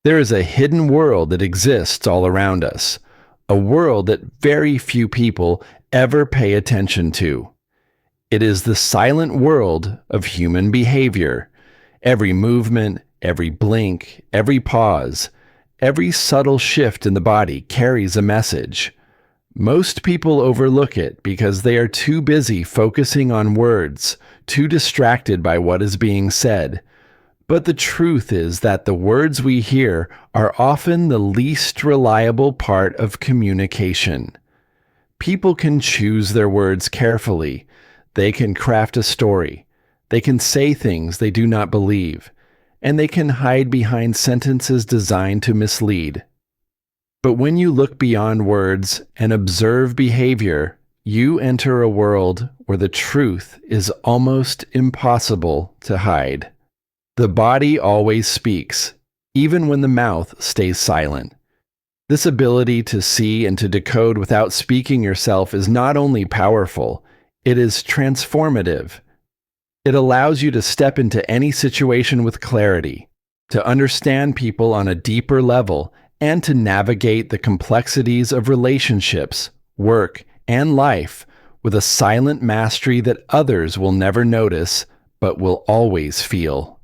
There is a hidden world that exists all around us, a world that very few people ever pay attention to. It is the silent world of human behavior. Every movement, every blink, every pause, every subtle shift in the body carries a message. Most people overlook it because they are too busy focusing on words, too distracted by what is being said. But the truth is that the words we hear are often the least reliable part of communication. People can choose their words carefully. They can craft a story. They can say things they do not believe. And they can hide behind sentences designed to mislead. But when you look beyond words and observe behavior, you enter a world where the truth is almost impossible to hide. The body always speaks, even when the mouth stays silent. This ability to see and to decode without speaking yourself is not only powerful, it is transformative. It allows you to step into any situation with clarity, to understand people on a deeper level, and to navigate the complexities of relationships, work, and life with a silent mastery that others will never notice but will always feel.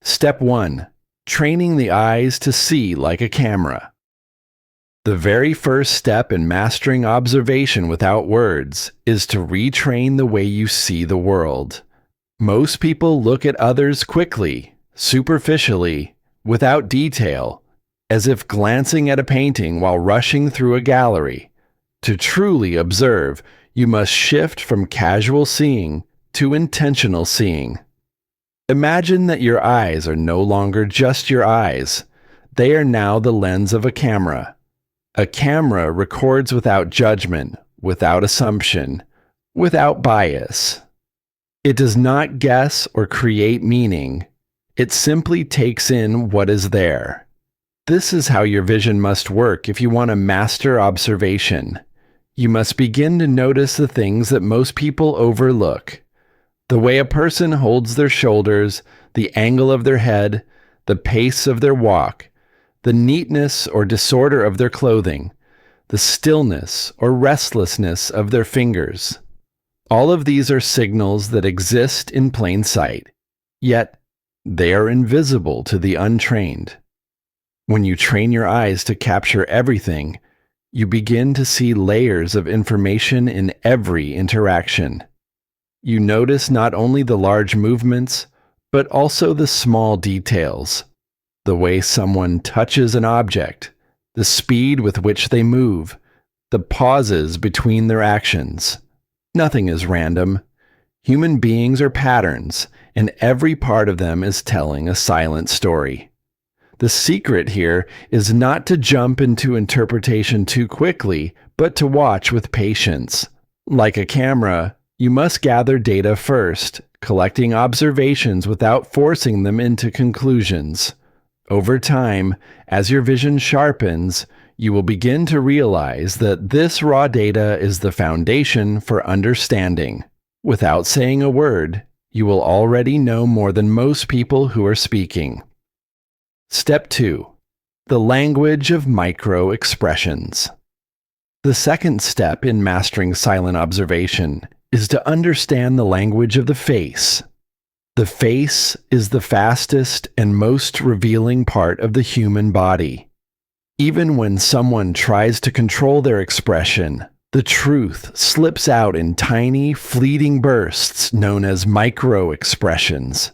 Step 1. Training the eyes to see like a camera. The very first step in mastering observation without words is to retrain the way you see the world. Most people look at others quickly, superficially, without detail, as if glancing at a painting while rushing through a gallery. To truly observe, you must shift from casual seeing to intentional seeing. Imagine that your eyes are no longer just your eyes. They are now the lens of a camera. A camera records without judgment, without assumption, without bias. It does not guess or create meaning. It simply takes in what is there. This is how your vision must work if you want to master observation. You must begin to notice the things that most people overlook. The way a person holds their shoulders, the angle of their head, the pace of their walk, the neatness or disorder of their clothing, the stillness or restlessness of their fingers. All of these are signals that exist in plain sight, yet they are invisible to the untrained. When you train your eyes to capture everything, you begin to see layers of information in every interaction. You notice not only the large movements, but also the small details. The way someone touches an object, the speed with which they move, the pauses between their actions. Nothing is random. Human beings are patterns, and every part of them is telling a silent story. The secret here is not to jump into interpretation too quickly, but to watch with patience. Like a camera, you must gather data first, collecting observations without forcing them into conclusions. Over time, as your vision sharpens, you will begin to realize that this raw data is the foundation for understanding. Without saying a word, you will already know more than most people who are speaking. Step 2. The language of micro-expressions. The second step in mastering silent observation is to understand the language of the face. The face is the fastest and most revealing part of the human body. Even when someone tries to control their expression, the truth slips out in tiny, fleeting bursts known as micro-expressions.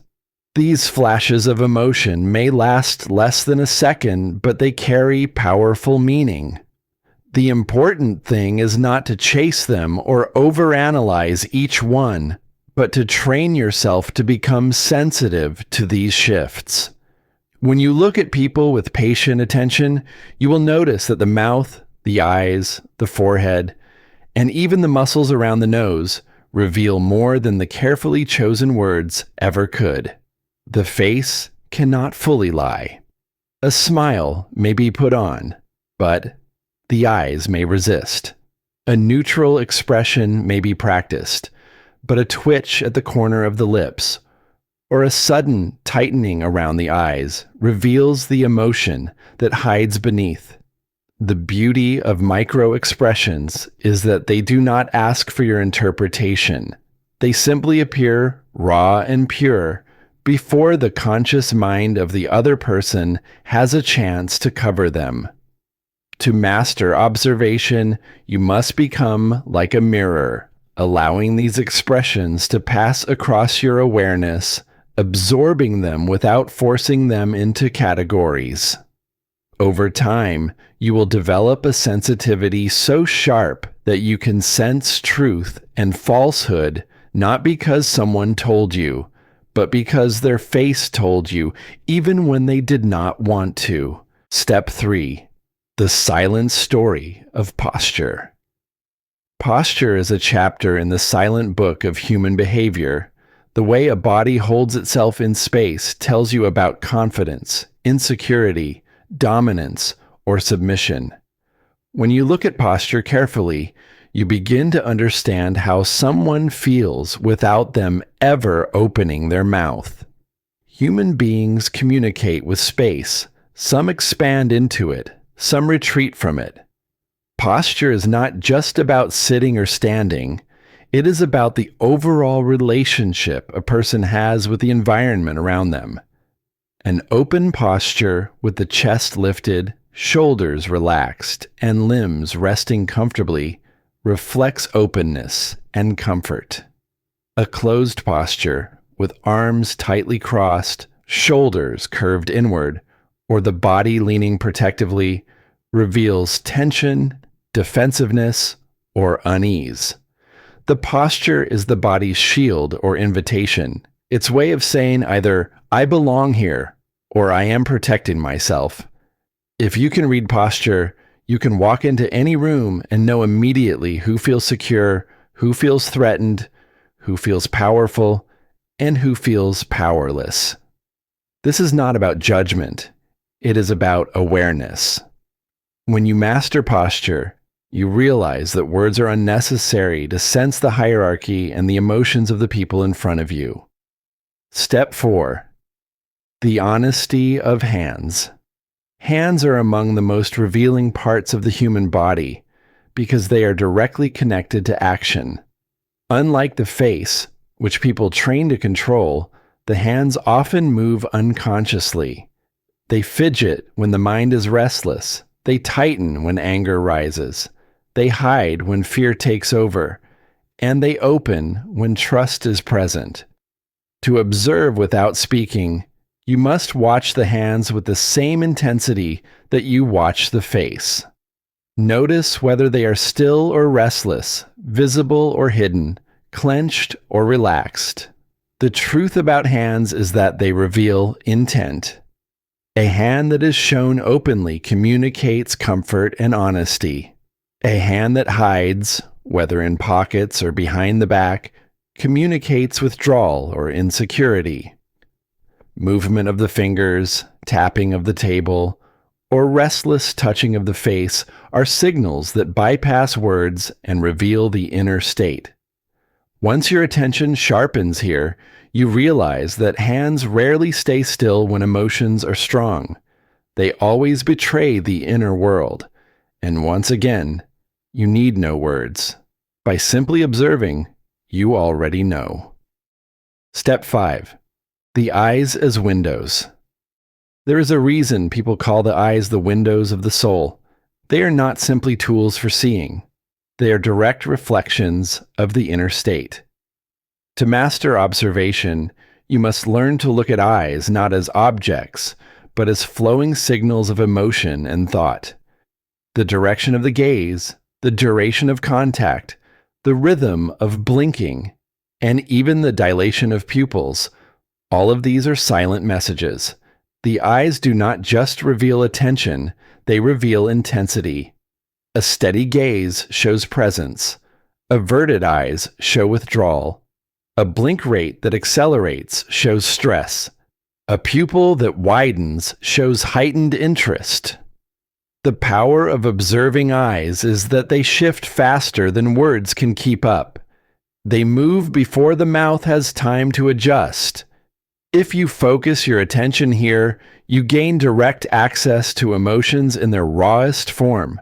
These flashes of emotion may last less than a second, but they carry powerful meaning. The important thing is not to chase them or overanalyze each one, but to train yourself to become sensitive to these shifts. When you look at people with patient attention, you will notice that the mouth, the eyes, the forehead, and even the muscles around the nose reveal more than the carefully chosen words ever could. The face cannot fully lie. A smile may be put on, but the eyes may resist. A neutral expression may be practiced, but a twitch at the corner of the lips, or a sudden tightening around the eyes reveals the emotion that hides beneath. The beauty of micro-expressions is that they do not ask for your interpretation. They simply appear raw and pure before the conscious mind of the other person has a chance to cover them. To master observation, you must become like a mirror, allowing these expressions to pass across your awareness, absorbing them without forcing them into categories. Over time, you will develop a sensitivity so sharp that you can sense truth and falsehood not because someone told you, but because their face told you, even when they did not want to. Step 3. The silent story of posture. Posture is a chapter in the silent book of human behavior. The way a body holds itself in space tells you about confidence, insecurity, dominance, or submission. When you look at posture carefully, you begin to understand how someone feels without them ever opening their mouth. Human beings communicate with space. Some expand into it, some retreat from it. Posture is not just about sitting or standing. It is about the overall relationship a person has with the environment around them. An open posture with the chest lifted, shoulders relaxed, and limbs resting comfortably reflects openness and comfort. A closed posture with arms tightly crossed, shoulders curved inward, or the body leaning protectively reveals tension, defensiveness, or unease. The posture is the body's shield or invitation. Its way of saying either, I belong here, or I am protecting myself. If you can read posture, you can walk into any room and know immediately who feels secure, who feels threatened, who feels powerful, and who feels powerless. This is not about judgment. It is about awareness. When you master posture, you realize that words are unnecessary to sense the hierarchy and the emotions of the people in front of you. Step 4. The honesty of hands. Hands are among the most revealing parts of the human body because they are directly connected to action. Unlike the face, which people train to control, the hands often move unconsciously. They fidget when the mind is restless. They tighten when anger rises. They hide when fear takes over. And they open when trust is present. To observe without speaking, you must watch the hands with the same intensity that you watch the face. Notice whether they are still or restless, visible or hidden, clenched or relaxed. The truth about hands is that they reveal intent. A hand that is shown openly communicates comfort and honesty. A hand that hides, whether in pockets or behind the back, communicates withdrawal or insecurity. Movement of the fingers, tapping of the table, or restless touching of the face are signals that bypass words and reveal the inner state. Once your attention sharpens here, you realize that hands rarely stay still when emotions are strong. They always betray the inner world. And once again, you need no words. By simply observing, you already know. Step 5. The eyes as windows. There is a reason people call the eyes the windows of the soul. They are not simply tools for seeing. They are direct reflections of the inner state. To master observation, you must learn to look at eyes not as objects, but as flowing signals of emotion and thought. The direction of the gaze, the duration of contact, the rhythm of blinking, and even the dilation of pupils, all of these are silent messages. The eyes do not just reveal attention, they reveal intensity. A steady gaze shows presence. Averted eyes show withdrawal. A blink rate that accelerates shows stress. A pupil that widens shows heightened interest. The power of observing eyes is that they shift faster than words can keep up. They move before the mouth has time to adjust. If you focus your attention here, you gain direct access to emotions in their rawest form.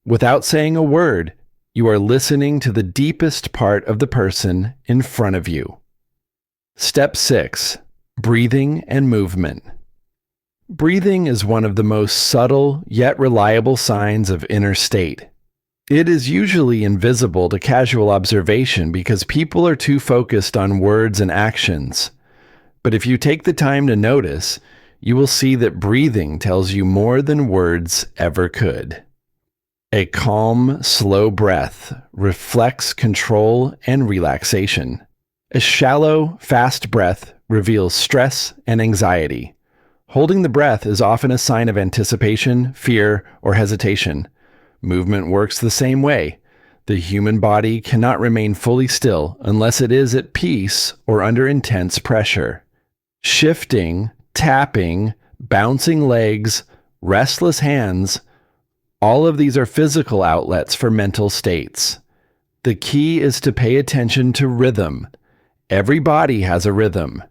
Without saying a word, you are listening to the deepest part of the person in front of you. Step 6. Breathing and movement. Breathing is one of the most subtle yet reliable signs of inner state. It is usually invisible to casual observation because people are too focused on words and actions. But if you take the time to notice, you will see that breathing tells you more than words ever could. A calm, slow breath reflects control and relaxation. A shallow, fast breath reveals stress and anxiety. Holding the breath is often a sign of anticipation, fear, or hesitation. Movement works the same way. The human body cannot remain fully still unless it is at peace or under intense pressure. Shifting, tapping, bouncing legs, restless hands, all of these are physical outlets for mental states. The key is to pay attention to rhythm. Every body has a rhythm.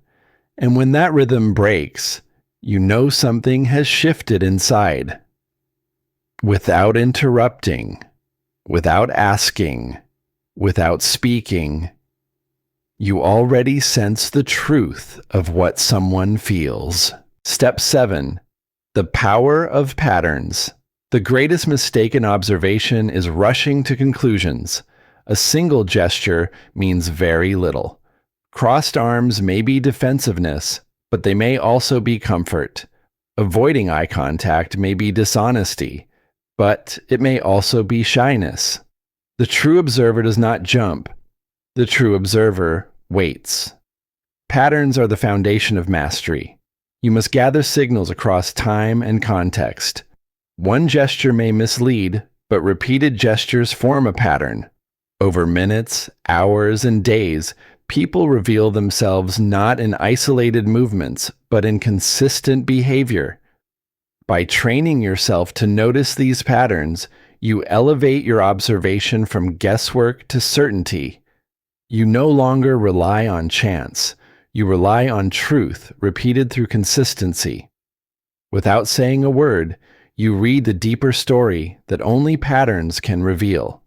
And when that rhythm breaks, you know something has shifted inside. Without interrupting, without asking, without speaking, you already sense the truth of what someone feels. Step 7. The power of patterns. The greatest mistake in observation is rushing to conclusions. A single gesture means very little. Crossed arms may be defensiveness, but they may also be comfort. Avoiding eye contact may be dishonesty, but it may also be shyness. The true observer does not jump. The true observer waits. Patterns are the foundation of mastery. You must gather signals across time and context. One gesture may mislead, but repeated gestures form a pattern. Over minutes, hours, and days, people reveal themselves not in isolated movements, but in consistent behavior. By training yourself to notice these patterns, you elevate your observation from guesswork to certainty. You no longer rely on chance. You rely on truth repeated through consistency. Without saying a word, you read the deeper story that only patterns can reveal.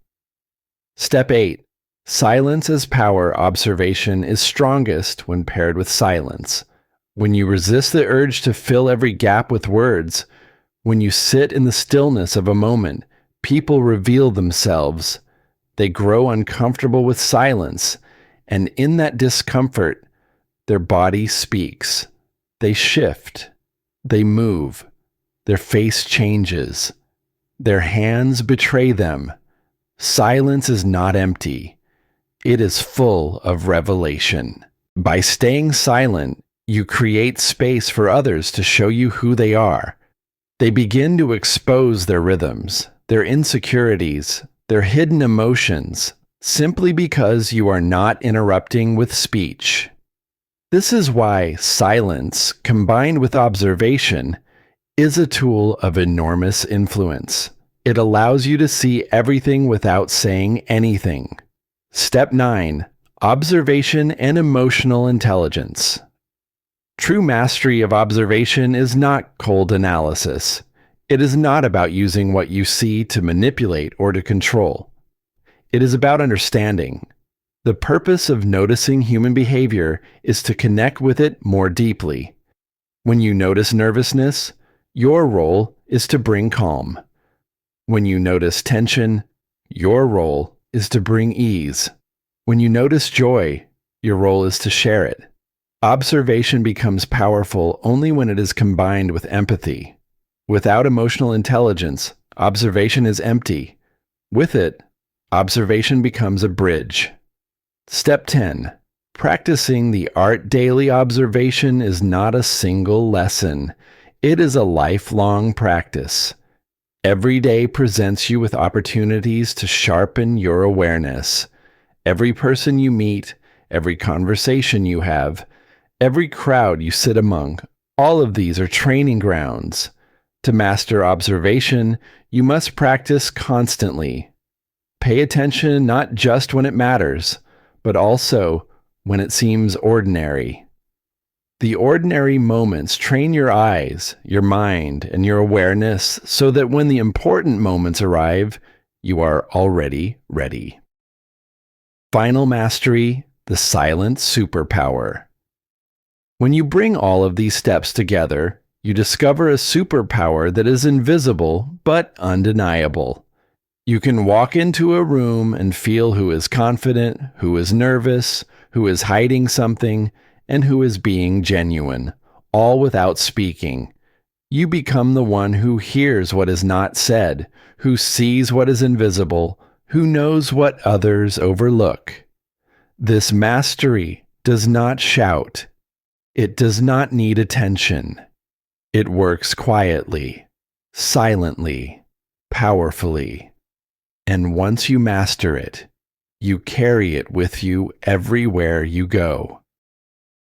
Step 8. Silence as power observation is strongest when paired with silence. When you resist the urge to fill every gap with words, when you sit in the stillness of a moment, people reveal themselves. They grow uncomfortable with silence, and in that discomfort, their body speaks. They shift. They move. Their face changes. Their hands betray them. Silence is not empty. It is full of revelation. By staying silent, you create space for others to show you who they are. They begin to expose their rhythms, their insecurities, their hidden emotions, simply because you are not interrupting with speech. This is why silence, combined with observation, is a tool of enormous influence. It allows you to see everything without saying anything. Step 9. Observation and emotional intelligence. True mastery of observation is not cold analysis. It is not about using what you see to manipulate or to control. It is about understanding. The purpose of noticing human behavior is to connect with it more deeply. When you notice nervousness, your role is to bring calm. When you notice tension, your role is to bring ease. When you notice joy, your role is to share it. Observation becomes powerful only when it is combined with empathy. Without emotional intelligence, observation is empty. With it, observation becomes a bridge. Step 10. Practicing the art daily observation is not a single lesson. It is a lifelong practice. Every day presents you with opportunities to sharpen your awareness. Every person you meet, every conversation you have, every crowd you sit among, all of these are training grounds. To master observation, you must practice constantly. Pay attention not just when it matters, but also when it seems ordinary. The ordinary moments train your eyes, your mind, and your awareness so that when the important moments arrive, you are already ready. Final mastery, the silent superpower. When you bring all of these steps together, you discover a superpower that is invisible but undeniable. You can walk into a room and feel who is confident, who is nervous, who is hiding something, and who is being genuine, all without speaking. You become the one who hears what is not said, who sees what is invisible, who knows what others overlook. This mastery does not shout. It does not need attention. It works quietly, silently, powerfully. And once you master it, you carry it with you everywhere you go.